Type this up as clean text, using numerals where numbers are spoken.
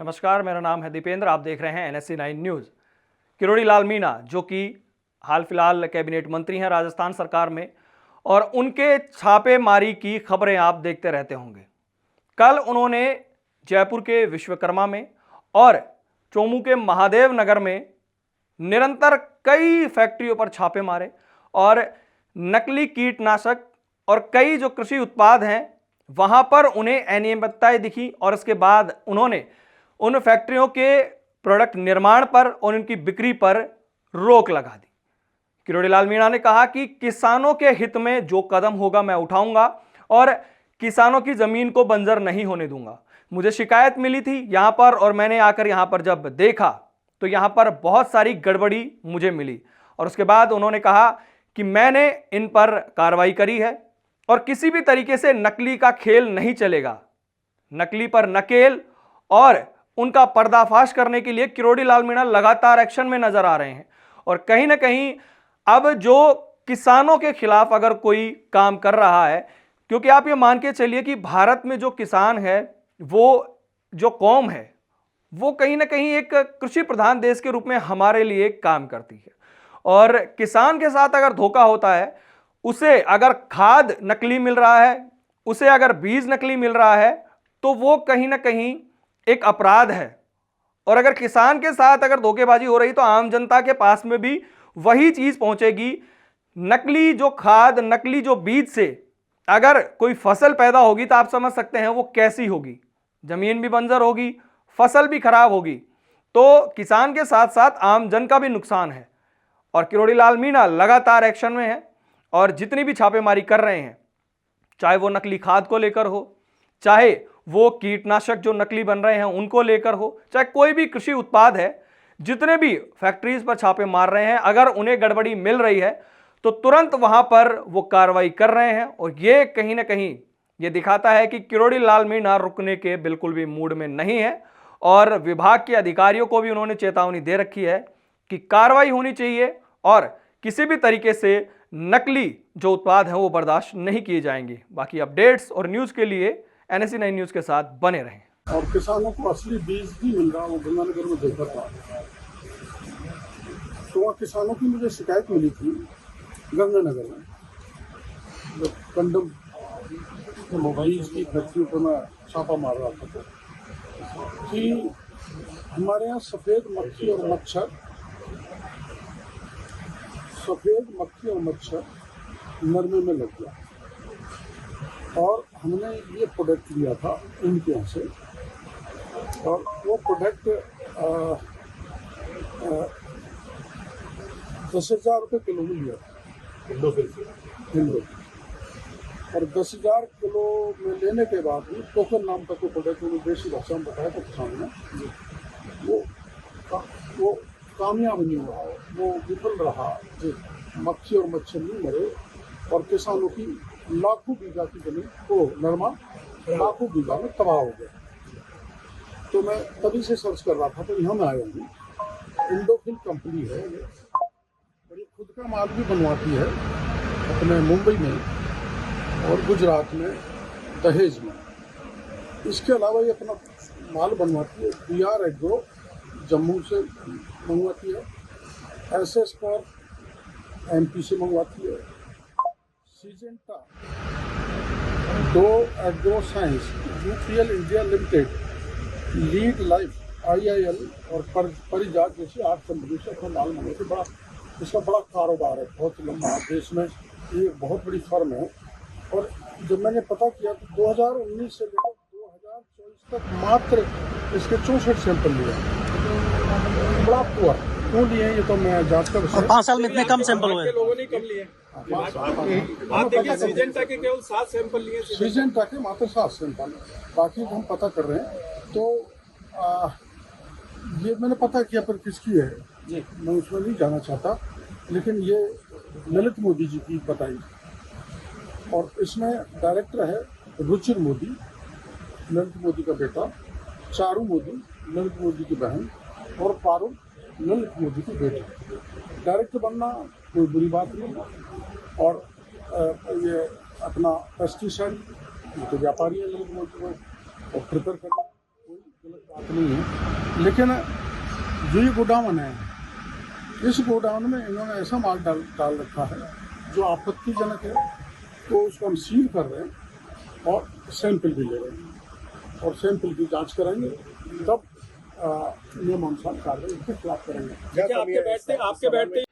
नमस्कार, मेरा नाम है दीपेंद्र। आप देख रहे हैं NSC9 न्यूज़। किरोड़ी लाल मीणा जो कि हाल फिलहाल कैबिनेट मंत्री हैं राजस्थान सरकार में, और उनके छापेमारी की खबरें आप देखते रहते होंगे। कल उन्होंने जयपुर के विश्वकर्मा में और चोमू के महादेव नगर में निरंतर कई फैक्ट्रियों पर छापे मारे और नकली कीटनाशक और कई जो कृषि उत्पाद हैं वहां पर उन्हें अनियमितताएं दिखी, और उसके बाद उन्होंने उन फैक्ट्रियों के प्रोडक्ट निर्माण पर और उनकी बिक्री पर रोक लगा दी। किरोड़ी लाल मीणा ने कहा कि किसानों के हित में जो कदम होगा मैं उठाऊंगा और किसानों की जमीन को बंजर नहीं होने दूंगा। मुझे शिकायत मिली थी यहां पर, और मैंने आकर यहां पर जब देखा तो यहां पर बहुत सारी गड़बड़ी मुझे मिली, और उसके बाद उन्होंने कहा कि मैंने इन पर कार्रवाई करी है और किसी भी तरीके से नकली का खेल नहीं चलेगा। नकली पर नकेल और उनका पर्दाफाश करने के लिए किरोड़ी लाल मीणा लगातार एक्शन में नजर आ रहे हैं। और कहीं ना कहीं अब जो किसानों के खिलाफ अगर कोई काम कर रहा है, क्योंकि आप ये मान के चलिए कि भारत में जो किसान है, वो जो कौम है, वो कहीं ना कहीं एक कृषि प्रधान देश के रूप में हमारे लिए काम करती है। और किसान के साथ अगर धोखा होता है, उसे अगर खाद नकली मिल रहा है, उसे अगर बीज नकली मिल रहा है, तो वो कहीं ना कहीं एक अपराध है। और अगर किसान के साथ अगर धोखेबाजी हो रही तो आम जनता के पास में भी वही चीज पहुंचेगी। नकली जो खाद, नकली जो बीज से अगर कोई फसल पैदा होगी तो आप समझ सकते हैं वो कैसी होगी। जमीन भी बंजर होगी, फसल भी खराब होगी, तो किसान के साथ साथ आम जन का भी नुकसान है। और किरोड़ी लाल मीणा लगातार एक्शन में है और जितनी भी छापेमारी कर रहे हैं, चाहे वो नकली खाद को लेकर हो, चाहे वो कीटनाशक जो नकली बन रहे हैं उनको लेकर हो, चाहे कोई भी कृषि उत्पाद है, जितने भी फैक्ट्रीज पर छापे मार रहे हैं, अगर उन्हें गड़बड़ी मिल रही है तो तुरंत वहां पर वो कार्रवाई कर रहे हैं। और ये कहीं ना कहीं ये दिखाता है कि किरोड़ी लाल मीणा रुकने के बिल्कुल भी मूड में नहीं है। और विभाग के अधिकारियों को भी उन्होंने चेतावनी दे रखी है कि कार्रवाई होनी चाहिए और किसी भी तरीके से नकली जो उत्पाद हैं वो बर्दाश्त नहीं किए जाएंगे। बाकी अपडेट्स और न्यूज़ के लिए NSC9 न्यूज़ के साथ बने रहें। और किसानों को असली बीज भी मिल रहा, वो गंगानगर में देखा था। तो वहाँ किसानों की मुझे शिकायत मिली थी गंगानगर में, जब कंडम बीज की फैक्ट्रियों पर मैं छापा मार रहा था, कि हमारे यहाँ सफ़ेद मक्खी और मच्छर नरमे में लग गया। और हमने ये प्रोडक्ट लिया था इनके यहाँ से, और वो प्रोडक्ट 10,000 रुपये किलो में लिया था हिंदो। और 10,000 किलो में लेने के बाद भी टोकन नाम का कोई प्रोडक्ट उन्होंने देशी भाषा में बताया था किसानों ने, वो कामयाब नहीं हुआ, वो विफल रहा। मक्खी और मच्छर नहीं मरे और किसानों की लाखों बीघा की जमीन को नरमा लाखों बीघा में तबाह हो गया। तो मैं तभी से सर्च कर रहा था, तो यहाँ मैं आया हूँ। इंडोफिल कंपनी है, बड़ी खुद का माल भी बनवाती है अपने मुंबई में और गुजरात में, दहेज में। इसके अलावा ये अपना माल बनवाती है BR एग्रो जम्मू से मंगवाती है, SS पर MP से मंगवाती है, Syngenta 2 agro science UPL India limited, lead life IIL और परिजात जैसी 8 कंपनी से अपना माल मंगवाती है। इसका बड़ा कारोबार है, बहुत लंबा, देश में ये बहुत बड़ी फर्म है। और जब मैंने पता किया तो 2019 से लेकर 2024 तक मात्र इसके 64 सैंपल लिए, बड़ा पुअर क्यों लिए ये तो मैं जांच कर। 5 साल में इतने कम सैंपल हुए, लोगों ने कम लिए। आप देखिए सीजेंटा के केवल 7 सैंपल लिए, सीजेंटा के मात्र 7 सैंपल, बाकी हम पता कर रहे हैं। तो ये मैंने पता किया, पर किसकी है मैं उसमें नहीं जाना चाहता, लेकिन ये ललित मोदी जी की बताई। और इसमें डायरेक्टर है रुचिर मोदी, ललित मोदी का बेटा, चारू मोदी ललित मोदी की बहन, और पारुल ललित मोदी की बेटी। डायरेक्टर बनना कोई बुरी बात नहीं, और ये अपना पेस्टिसाइड, ये तो व्यापारी है ललित मोदी को, और प्रिपेयर करना कोई गलत बात बात नहीं है, लेकिन जो ये गोडाउन है, इस गोडाउन में इन्होंने ऐसा माल डाल रखा है जो आपत्तिजनक है, तो उसको हम सील कर रहे हैं और सैंपल भी ले रहे हैं और सैंपल की जांच करेंगे, तब नियमानुसार कार्रवाई के खिलाफ करेंगे। आपके बैठते